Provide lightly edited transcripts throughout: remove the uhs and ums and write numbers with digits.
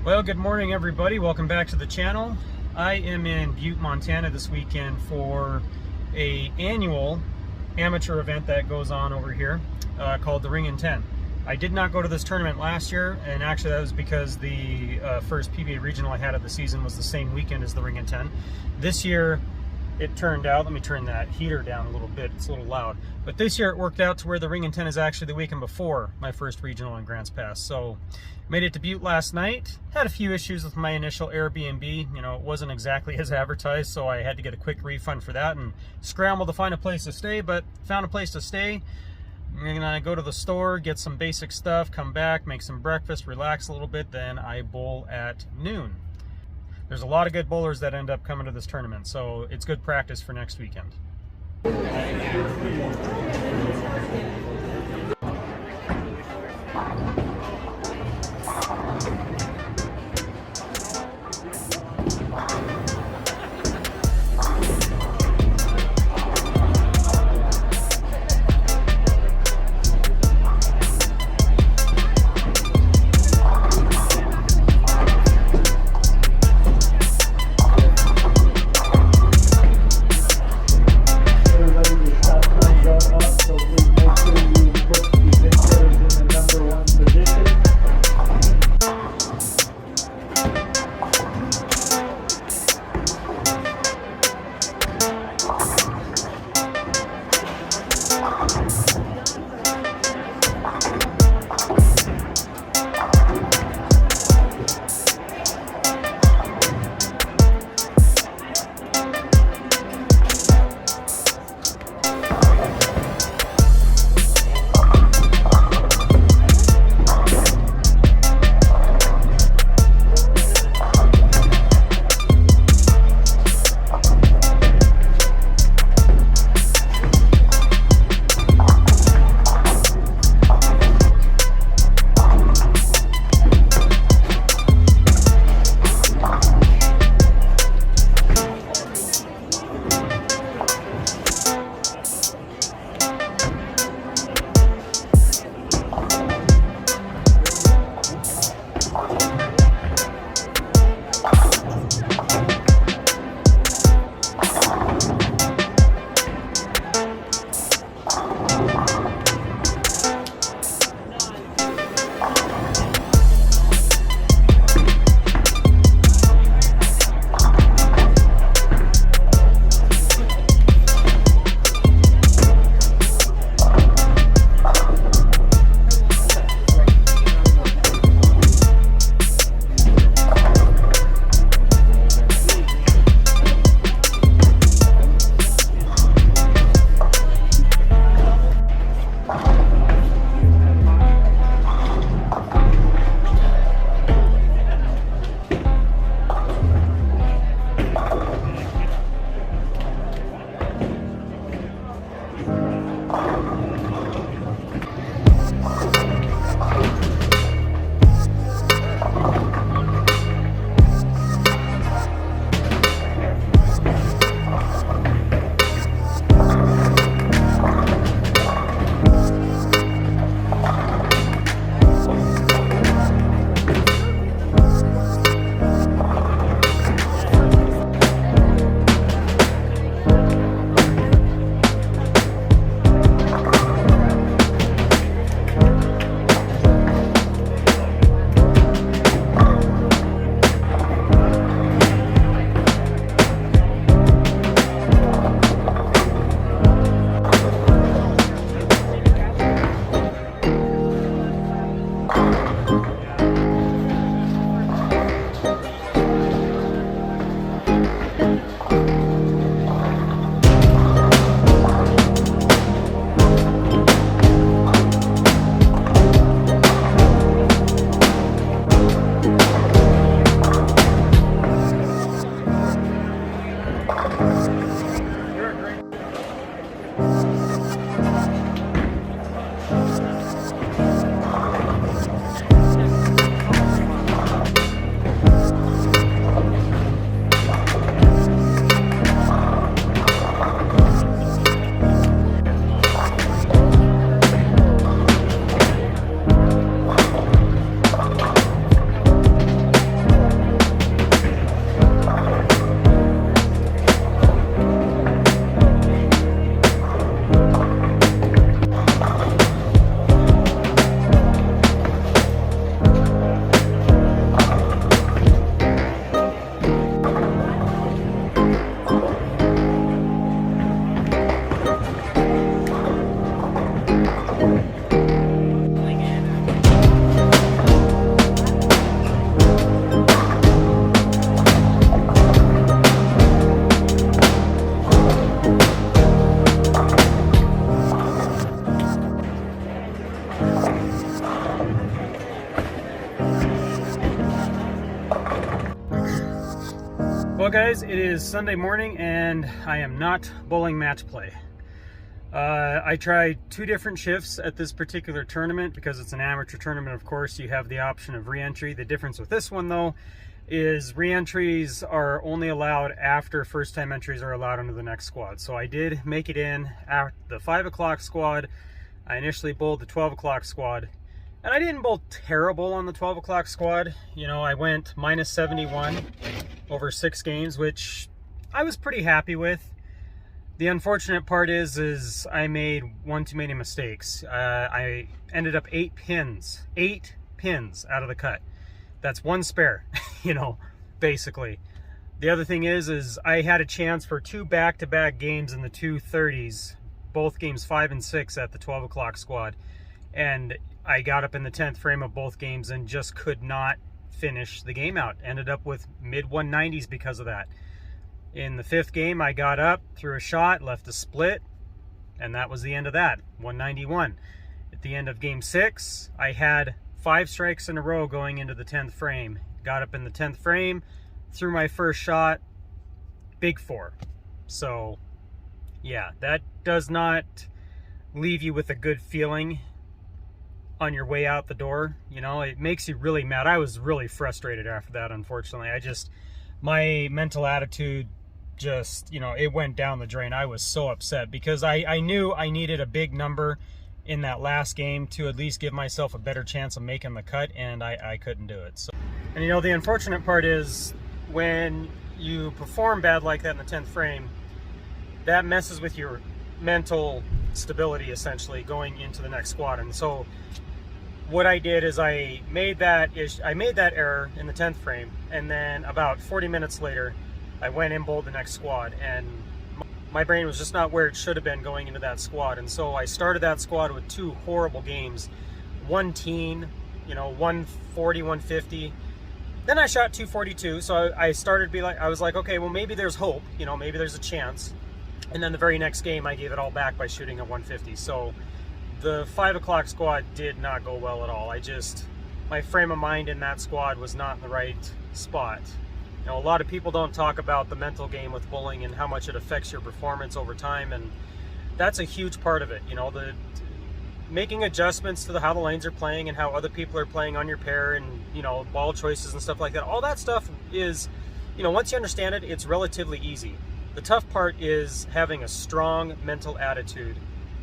Well, good morning everybody. Welcome back to the channel. I am in Butte, Montana this weekend for a annual amateur event that goes on over here called the Ring in 10. I did not go to this tournament last year, and actually that was because the first PBA regional I had of the season was the same weekend as the Ring in 10. This year it turned out, let me turn that heater down a little bit, it's a little loud, but this year it worked out to where the Ring in 10 is actually the weekend before my first regional in Grants Pass. So made it to Butte last night. Had a few issues with my initial Airbnb. You know, it wasn't exactly as advertised, so I had to get a quick refund for that and scramble to find a place to stay, but found a place to stay. I'm gonna go to the store, get some basic stuff, come back, make some breakfast, relax a little bit, then I bowl at noon. There's a lot of good bowlers that end up coming to this tournament, so it's good practice for next weekend. Everybody, your shot time's up, so please make sure you Well guys, it is Sunday morning and I am not bowling match play. I tried 2 different shifts at this particular tournament because it's an amateur tournament. Of course, you have the option of re-entry. The difference with this one though is re-entries are only allowed after first-time entries are allowed into the next squad. So I did make it in at the 5 o'clock squad. I initially bowled the 12 o'clock squad. And I didn't bowl terrible on the 12 o'clock squad. You know, I went minus 71 over 6 games, which I was pretty happy with. The unfortunate part is I made one too many mistakes. I ended up 8 pins out of the cut. That's 1 spare, you know, basically. The other thing is I had a chance for 2 back-to-back games in the 230s, both games 5 and 6 at the 12 o'clock squad. And I got up in the 10th frame of both games and just could not finish the game out. Ended up with mid 190s because of that. In the 5th game, I got up, threw a shot, left a split, and that was the end of that, 191. At the end of game 6, I had 5 strikes in a row going into the 10th frame. Got up in the 10th frame, threw my first shot, big 4. So, yeah, that does not leave you with a good feeling on your way out the door. You know, it makes you really mad. I was really frustrated after that, unfortunately. My mental attitude just, you know, it went down the drain. I was so upset because I knew I needed a big number in that last game to at least give myself a better chance of making the cut, and I couldn't do it. So, and you know, the unfortunate part is when you perform bad like that in the 10th frame, that messes with your mental stability essentially going into the next squad. And so what I did is I made that error in the 10th frame, and then about 40 minutes later I went and bowled the next squad, and my brain was just not where it should have been going into that squad. And so I started that squad with 2 horrible games, 1 teen, you know, 140, 150. Then I shot 242, so I started to be like, I was like, okay, well maybe there's hope, you know, maybe there's a chance. And then the very next game I gave it all back by shooting a 150. So the 5 o'clock squad did not go well at all. My frame of mind in that squad was not in the right spot. You know, a lot of people don't talk about the mental game with bowling and how much it affects your performance over time, and that's a huge part of it. You know, making adjustments to how the lanes are playing and how other people are playing on your pair, and, you know, ball choices and stuff like that. All that stuff is, you know, once you understand it, it's relatively easy. The tough part is having a strong mental attitude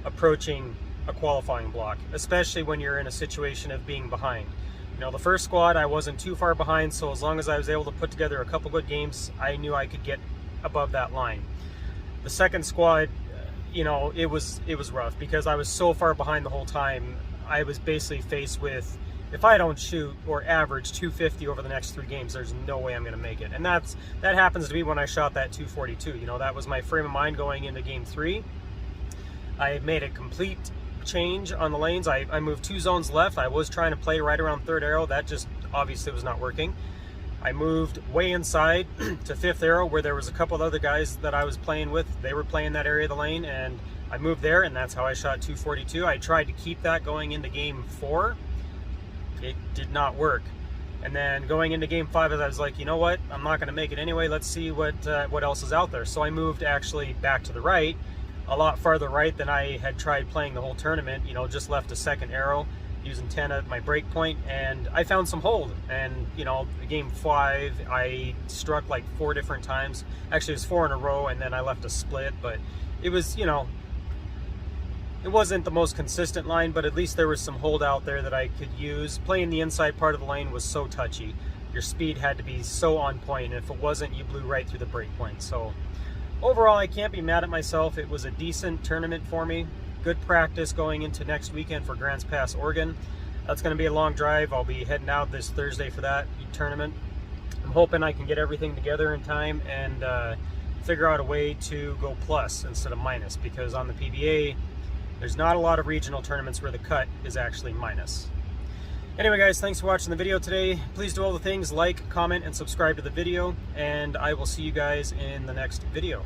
approaching a qualifying block, especially when you're in a situation of being behind. You know, the first squad I wasn't too far behind, so as long as I was able to put together a couple good games, I knew I could get above that line. The second squad, you know, it was rough because I was so far behind the whole time. I was basically faced with, if I don't shoot or average 250 over the next 3 games, there's no way I'm going to make it. And that happens to be when I shot that 242. You know, that was my frame of mind going into game 3. I made a complete change on the lanes. I moved 2 zones left. I was trying to play right around 3rd arrow. That just obviously was not working. I moved way inside to 5th arrow where there was a couple of other guys that I was playing with. They were playing that area of the lane, and I moved there, and that's how I shot 242. I tried to keep that going into game 4. It did not work. And then going into game 5, I was like, you know what? I'm not going to make it anyway. Let's see what else is out there. So I moved actually back to the right, a lot farther right than I had tried playing the whole tournament. You know, just left a 2nd arrow using 10 at my break point, and I found some hold. And, you know, game 5, I struck like 4 different times. Actually, it was 4 in a row, and then I left a split. But it was, you know, it wasn't the most consistent line, but at least there was some hold out there that I could use. Playing the inside part of the lane was so touchy. Your speed had to be so on point, and if it wasn't, you blew right through the break point. So overall, I can't be mad at myself. It was a decent tournament for me. Good practice going into next weekend for Grants Pass, Oregon. That's going to be a long drive. I'll be heading out this Thursday for that tournament. I'm hoping I can get everything together in time and figure out a way to go plus instead of minus, because on the PBA, there's not a lot of regional tournaments where the cut is actually minus. Anyway guys, thanks for watching the video today. Please do all the things, like, comment, and subscribe to the video, and I will see you guys in the next video.